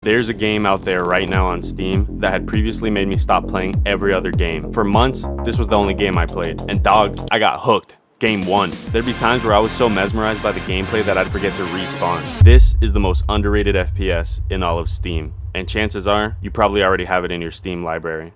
There's a game out there right now on Steam that had previously made me stop playing every other game. For months, this was the only game I played. And dog, I got hooked. Game 1. There'd be times where I was so mesmerized by the gameplay that I'd forget to respawn. This is the most underrated FPS in all of Steam. And chances are, you probably already have it in your Steam library.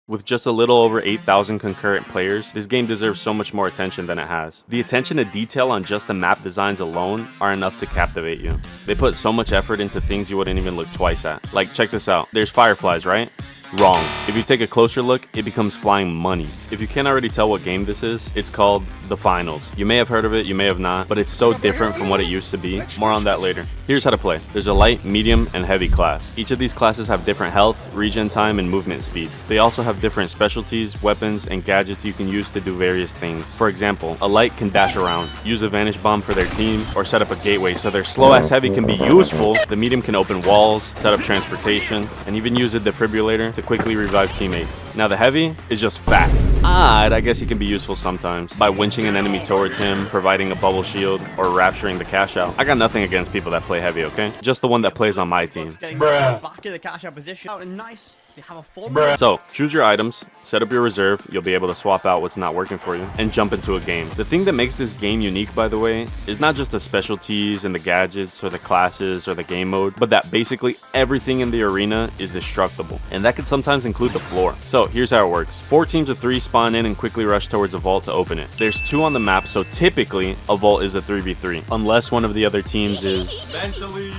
With just a little over 8,000 concurrent players, this game deserves so much more attention than it has. The attention to detail on just the map designs alone are enough to captivate you. They put so much effort into things you wouldn't even look twice at. Like, check this out. There's fireflies, right? Wrong. If you take a closer look, it becomes flying money. If you can't already tell what game this is, it's called The Finals. You may have heard of it, you may have not, but it's so different from what it used to be. More on that later. Here's how to play. There's a light, medium, and heavy class. Each of these classes have different health, regen time, and movement speed. They also have different specialties, weapons, and gadgets you can use to do various things. For example, a light can dash around, use a vanish bomb for their team, or set up a gateway so their slow-ass heavy can be useful. The medium can open walls, set up transportation, and even use a defibrillator to quickly revive teammates. Now the heavy is just fat. I guess he can be useful sometimes by winching an enemy towards him, providing a bubble shield, or rapturing the cash out. I got nothing against people that play heavy, okay? Just the one that plays on my team. Bruh. Back in the cash out position. Oh, nice. You have a full So, choose your items, set up your reserve, you'll be able to swap out what's not working for you, and jump into a game. The thing that makes this game unique, by the way, is not just the specialties and the gadgets or the classes or the game mode, but that basically everything in the arena is destructible, and that can sometimes include the floor. So, here's how it works. 4 teams of 3 spawn in and quickly rush towards a vault to open it. There's 2 on the map, so typically, a vault is a 3v3, unless one of the other teams is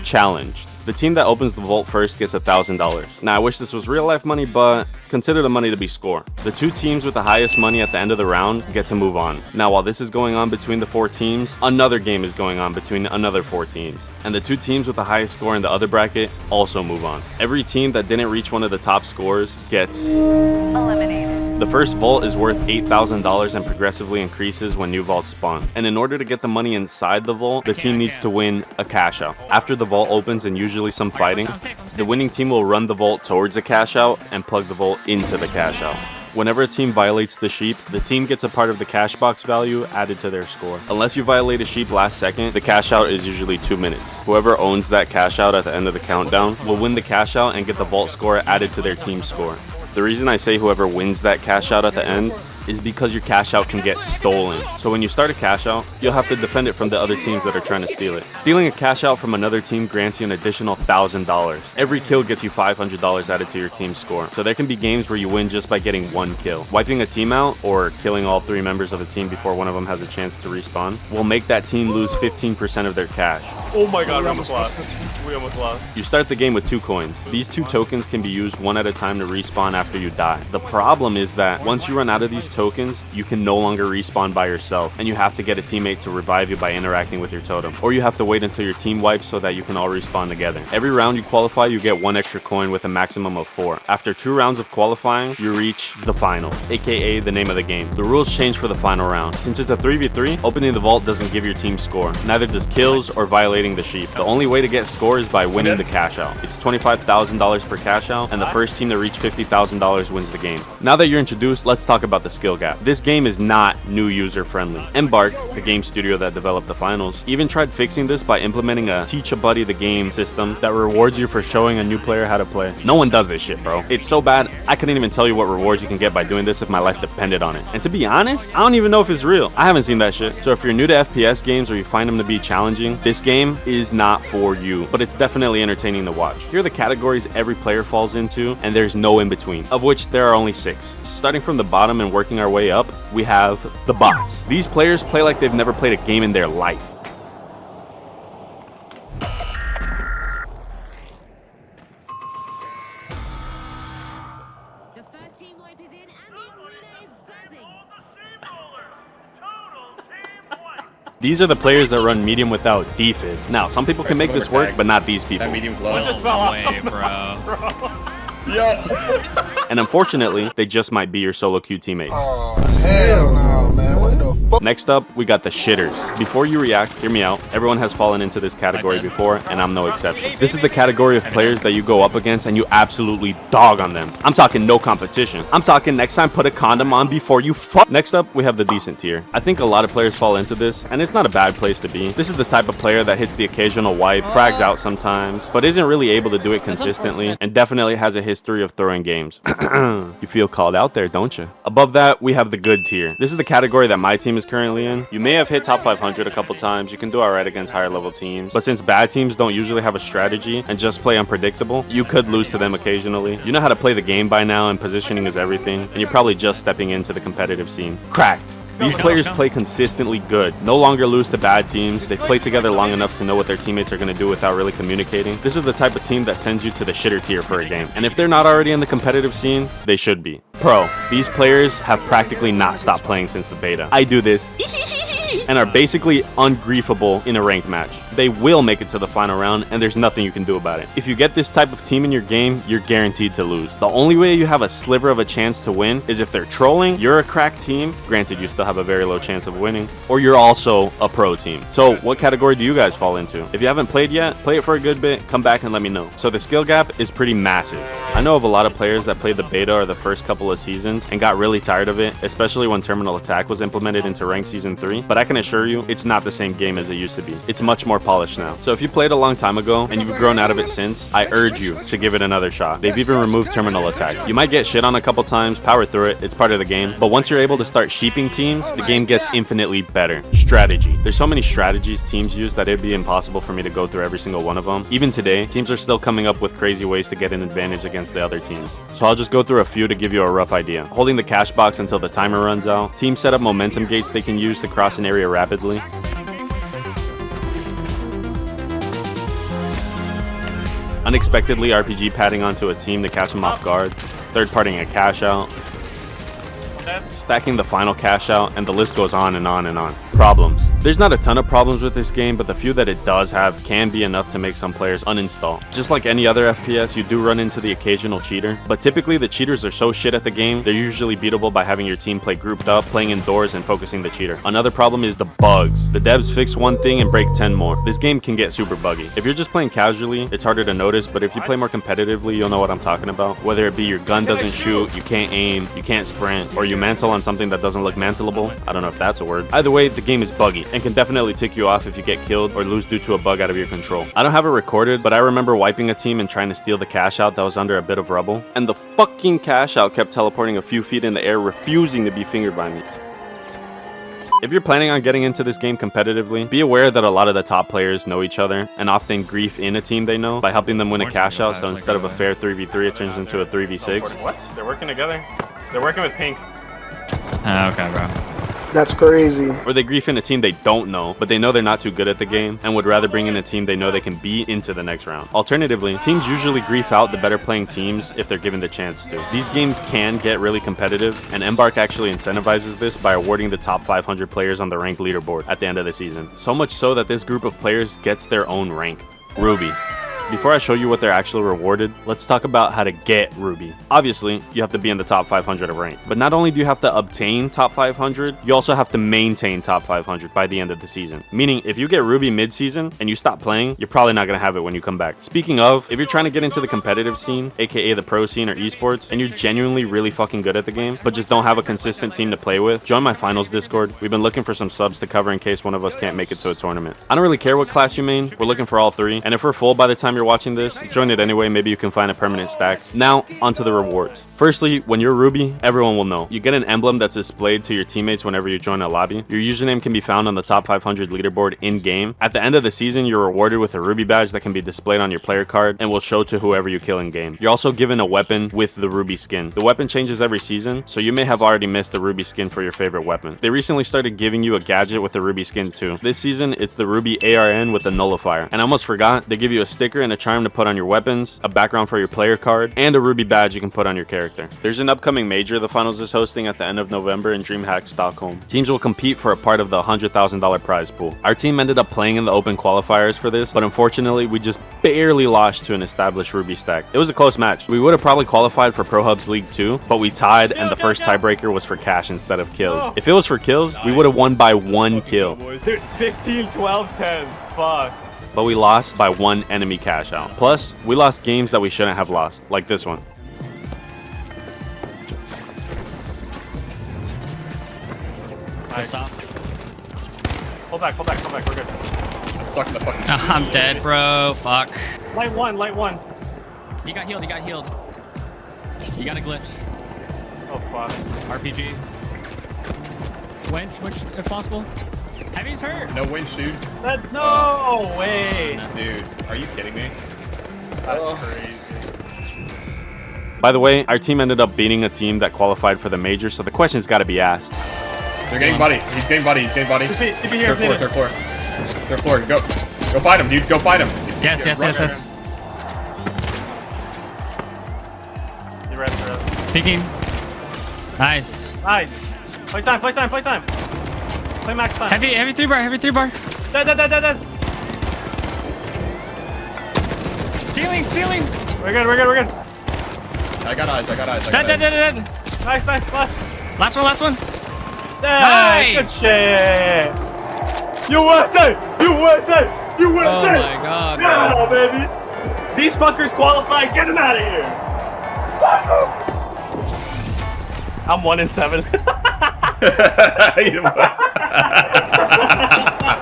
challenged. The team that opens the vault first gets $1,000. Now, I wish this was real life money, but consider the money to be score. The 2 teams with the highest money at the end of the round get to move on. Now, while this is going on between the 4 teams, another game is going on between another 4 teams. And the 2 teams with the highest score in the other bracket also move on. Every team that didn't reach one of the top scores gets eliminated. The first vault is worth $8,000 and progressively increases when new vaults spawn. And in order to get the money inside the vault, the team needs to win a cash out. After the vault opens and usually some fighting, the winning team will run the vault towards a cash out and plug the vault into the cash out. Whenever a team violates the sheep, the team gets a part of the cash box value added to their score. Unless you violate a sheep last second, the cash out is usually 2 minutes. Whoever owns that cash out at the end of the countdown will win the cash out and get the vault score added to their team score. The reason I say whoever wins that cash out at the end is because your cash out can get stolen. So when you start a cash out, you'll have to defend it from the other teams that are trying to steal it. Stealing a cash out from another team grants you an additional $1,000. Every kill gets you $500 added to your team's score. So there can be games where you win just by getting 1 kill. Wiping a team out or killing all 3 members of a team before one of them has a chance to respawn will make that team lose 15% of their cash. Oh my god, we almost lost. We almost lost. You start the game with 2 coins. These 2 tokens can be used one at a time to respawn after you die. The problem is that once you run out of these tokens, you can no longer respawn by yourself, and you have to get a teammate to revive you by interacting with your totem. Or you have to wait until your team wipes so that you can all respawn together. Every round you qualify, you get 1 extra coin with a maximum of 4. After 2 rounds of qualifying, you reach the final, aka the name of the game. The rules change for the final round. Since it's a 3v3, opening the vault doesn't give your team score. Neither does kills or violating the sheep. The only way to get score is by winning the cash out. It's $25,000 per cash out, and the first team to reach $50,000 wins the game. Now that you're introduced, let's talk about the skill gap. This game is not new user friendly. Embark, the game studio that developed the finals, even tried fixing this by implementing a teach a buddy the game system that rewards you for showing a new player how to play. No one does this shit, bro. It's so bad, I couldn't even tell you what rewards you can get by doing this if my life depended on it. And to be honest, I don't even know if it's real. I haven't seen that shit. So if you're new to FPS games or you find them to be challenging, this game is not for you, but it's definitely entertaining to watch. Here are the categories every player falls into, and there's no in between, of which there are only 6. Starting from the bottom and working our way up, we have the bots. These players play like they've never played a game in their life. The first team wipe is in and the arena is buzzing. These are the players that run medium without defib. Now, some people can make this work, but not these people. That medium glow. just fell off. Way, bro. Yeah. And unfortunately, they just might be your solo queue teammates. Oh, hell no, man. What the fuck? Next up, we got the shitters. Before you react, hear me out. Everyone has fallen into this category before, and I'm no exception. This is the category of players that you go up against and you absolutely dog on them. I'm talking no competition. I'm talking next time put a condom on before you fuck. Next up, we have the decent tier. I think a lot of players fall into this, and it's not a bad place to be. This is the type of player that hits the occasional wipe, frags out sometimes, but isn't really able to do it consistently, and definitely has a history of throwing games. You feel called out there, don't you? Above that, we have the good tier. This is the category that my team is currently in. You may have hit top 500 a couple times. You can do alright against higher level teams, but since bad teams don't usually have a strategy and just play unpredictable, you could lose to them occasionally. You know how to play the game by now, and positioning is everything, and you're probably just stepping into the competitive scene. Crack! These players play consistently good, no longer lose to bad teams. They play together long enough to know what their teammates are going to do without really communicating. This is the type of team that sends you to the shitter tier for a game. And if they're not already in the competitive scene, they should be. Pro, these players have practically not stopped playing since the beta. I do this and are basically ungriefable in a ranked match. They will make it to the final round, and there's nothing you can do about it. If you get this type of team in your game, you're guaranteed to lose. The only way you have a sliver of a chance to win is if they're trolling, you're a cracked team, granted you still have a very low chance of winning, or you're also a pro team. So what category do you guys fall into? If you haven't played yet, play it for a good bit, come back and let me know. So the skill gap is pretty massive. I know of a lot of players that played the beta or the first couple of seasons and got really tired of it, especially when Terminal Attack was implemented into Ranked Season 3, but I can assure you, it's not the same game as it used to be. It's much more polished now. So if you played a long time ago and you've grown out of it since, I urge you to give it another shot. They've even removed Terminal Attack. You might get shit on a couple times, power through it, it's part of the game, but once you're able to start sheeping teams, the game gets infinitely better. Strategy. There's so many strategies teams use that it'd be impossible for me to go through every single one of them. Even today, teams are still coming up with crazy ways to get an advantage against the other teams. So I'll just go through a few to give you a rough idea. Holding the cash box until the timer runs out. Teams set up momentum gates they can use to cross an area rapidly. Unexpectedly RPG padding onto a team to catch them off guard. Third partying a cash out. Stacking the final cash out, and the list goes on and on and on. Problems. There's not a ton of problems with this game, but the few that it does have can be enough to make some players uninstall. Just like any other FPS, you do run into the occasional cheater, but typically the cheaters are so shit at the game, they're usually beatable by having your team play grouped up, playing indoors, and focusing the cheater. Another problem is the bugs. The devs fix one thing and break 10 more. This game can get super buggy. If you're just playing casually, it's harder to notice, but if you play more competitively, you'll know what I'm talking about. Whether it be your gun doesn't shoot, you can't aim, you can't sprint, or you mantle on something that doesn't look mantleable. I don't know if that's a word. Either way, the game is buggy and can definitely tick you off if you get killed or lose due to a bug out of your control. I don't have it recorded, but I remember wiping a team and trying to steal the cash out that was under a bit of rubble, and the fucking cash out kept teleporting a few feet in the air, refusing to be fingered by me. If you're planning on getting into this game competitively, be aware that a lot of the top players know each other and often grief in a team they know by helping them win a cash out, so instead of a fair 3v3 it turns into a 3v6. What? They're working together? They're working with pink. Okay, bro. That's crazy. Or they grief in a team they don't know, but they know they're not too good at the game and would rather bring in a team they know they can beat into the next round. Alternatively, teams usually grief out the better playing teams if they're given the chance to. These games can get really competitive, and Embark actually incentivizes this by awarding the top 500 players on the ranked leaderboard at the end of the season. So much so that this group of players gets their own rank. Ruby. Before I show you what they're actually rewarded, let's talk about how to get Ruby. Obviously, you have to be in the top 500 of rank, but not only do you have to obtain top 500, you also have to maintain top 500 by the end of the season. Meaning, if you get Ruby mid-season and you stop playing, you're probably not going to have it when you come back. Speaking of, if you're trying to get into the competitive scene, aka the pro scene or esports, and you're genuinely really fucking good at the game, but just don't have a consistent team to play with, join my finals Discord. We've been looking for some subs to cover in case one of us can't make it to a tournament. I don't really care what class you main, we're looking for all three, and if we're full by the time you're watching this, join it anyway, maybe you can find a permanent stack. Now, onto the rewards. Firstly, when you're Ruby, everyone will know. You get an emblem that's displayed to your teammates whenever you join a lobby. Your username can be found on the top 500 leaderboard in-game. At the end of the season, you're rewarded with a Ruby badge that can be displayed on your player card and will show to whoever you kill in-game. You're also given a weapon with the Ruby skin. The weapon changes every season, so you may have already missed the Ruby skin for your favorite weapon. They recently started giving you a gadget with the Ruby skin too. This season, it's the Ruby ARN with the nullifier. And I almost forgot, they give you a sticker and a charm to put on your weapons, a background for your player card, and a Ruby badge you can put on your character. character. There's an upcoming major the finals is hosting at the end of November in DreamHack, Stockholm. Teams will compete for a part of the $100,000 prize pool. Our team ended up playing in the open qualifiers for this, but unfortunately we just barely lost to an established Ruby stack. It was a close match. We would have probably qualified for Pro Hub's League 2, but we tied and the first tiebreaker was for cash instead of kills. If it was for kills, we would have won by 1 kill. Dude, 15, 12, 10. Fuck. But we lost by 1 enemy cash out. Plus, we lost games that we shouldn't have lost, like this one. Nice. Pull back, we're good. I'm stuck in the fucking. I'm dead, bro. Fuck. Light one. You got healed. You got a glitch. Oh, fuck. RPG. Winch, if possible. Heavy's hurt. No winch, dude. No way. Dude, are you kidding me? That's crazy. By the way, our team ended up beating a team that qualified for the major, so the question's got to be asked. They're getting buddy. He's getting buddy. TP here. Third floor. Go fight him, dude. Go fight him. Yes. You rest. Peeking. Nice. Nice. Play time. Play max time. Heavy 3 bar. Dead. Stealing. We're good. I got eyes. Dead. Nice. Last one. Nice. Good shit. USA. Oh my god. Yeah, baby. These fuckers qualified. Get them out of here. I'm 1-7.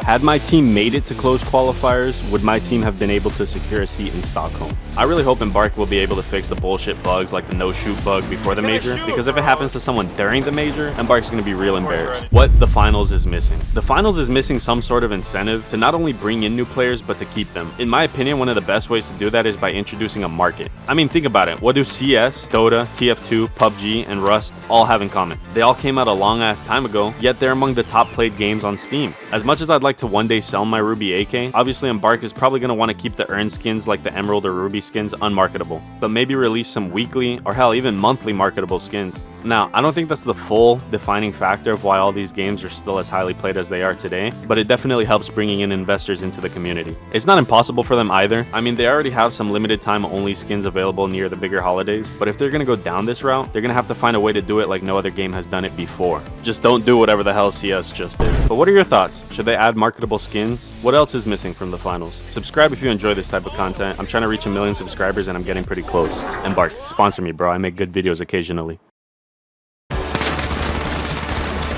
Had my team made it to close qualifiers, would my team have been able to secure a seat in Stockholm? I really hope Embark will be able to fix the bullshit bugs like the no-shoot bug before the major, because if it happens to someone during the major, Embark's going to be real embarrassed. What the finals is missing? The finals is missing some sort of incentive to not only bring in new players, but to keep them. In my opinion, one of the best ways to do that is by introducing a market. I mean, think about it. What do CS, Dota, TF2, PUBG, and Rust all have in common? They all came out a long-ass time ago, yet they're among the top-played games on Steam. As much as I'd like to one day sell my Ruby AK, obviously Embark is probably going to want to keep the earned skins like the Emerald or Ruby skins unmarketable, but maybe release some weekly or hell even monthly marketable skins. Now, I don't think that's the full defining factor of why all these games are still as highly played as they are today, but it definitely helps bringing in investors into the community. It's not impossible for them either. I mean, they already have some limited time only skins available near the bigger holidays, but if they're going to go down this route, they're going to have to find a way to do it like no other game has done it before. Just don't do whatever the hell CS just did. But what are your thoughts? Should they add marketable skins? What else is missing from the finals? Subscribe if you enjoy this type of content. I'm trying to reach 1 million subscribers and I'm getting pretty close. Embark, sponsor me, bro. I make good videos occasionally.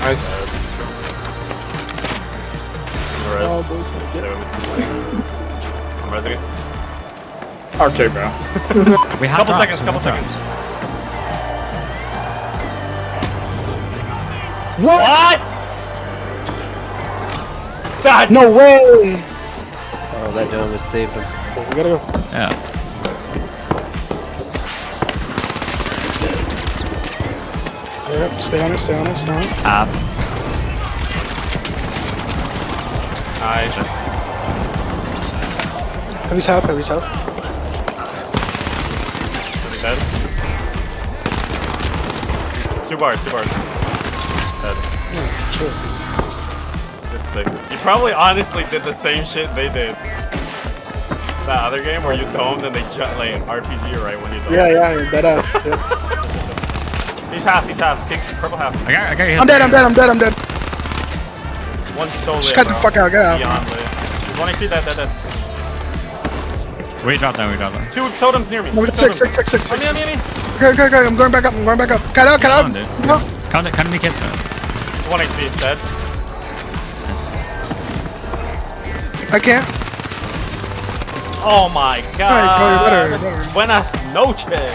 Nice. I'm resing it. Okay, bro. We have Couple drops. seconds. What? God. No way! Oh, that dome has saved him. Oh, we gotta go. Yeah. Yep, stay on it. Up. Nice. Heavy's half. Is he dead? 2 bars. Dead. Sure. Good stick. You probably honestly did the same shit they did. That other game where you domed and they like RPG you right when you domed. Yeah, badass. Yeah. He's half. Pink, purple half. I got you. I'm dead. One so lit, Just cut the bro. fuck out. Get out. Beyond lit. There's 1 HP, dead. We dropped them. 2 totems near me. No, 6. On me. Okay. I'm going back up. Cut out. Come on, dude. No. Come to me, kid. 1 HP, dead. I can't. Oh my god. Alright, you better. Buenas noches.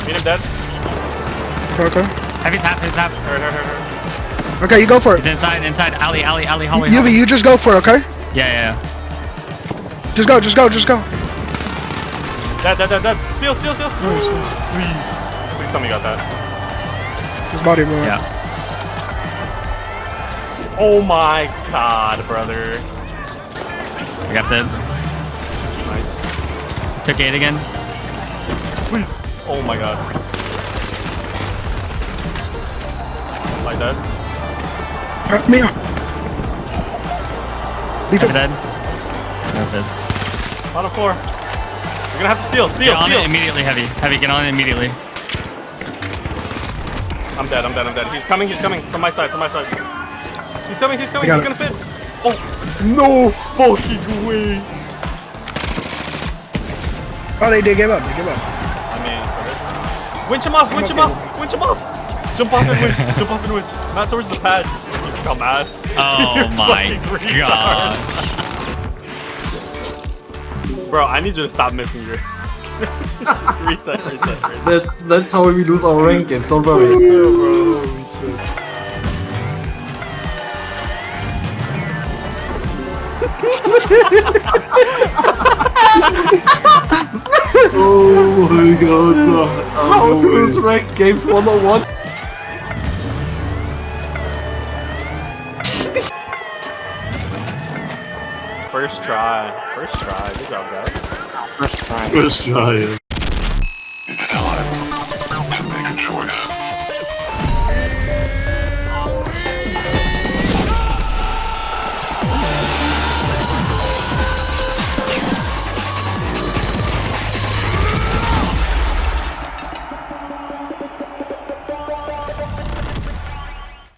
Meet him dead. Okay. Heavy's half. Hurt. Okay, you go for He's it. inside. Alley, hallway. Yuvi, you just go for it, okay? Yeah. Just go. Dead. Steal. Please tell me you got that. His body moving. Yeah. Oh my god, brother. I got that. Nice. Took 8 again. Please. Oh my god. Like that. Me. Leave I'm it. dead. I'm dead. On the floor. You're gonna have to steal. Get on it immediately, Heavy. Heavy, get on it immediately. I'm dead. He's coming from my side, He's coming, he's got gonna fit. Oh, no fucking way. Oh, they give up. I mean, winch him off. Jump off and winch. Not towards the pad. You dumbass. Oh my Fucking god. Bro, I need you to stop missing your. reset. That's how we lose our rank games, don't worry. Oh my god. How to lose rank games 101. First try. Good job, guys. First try. It's time to make a choice.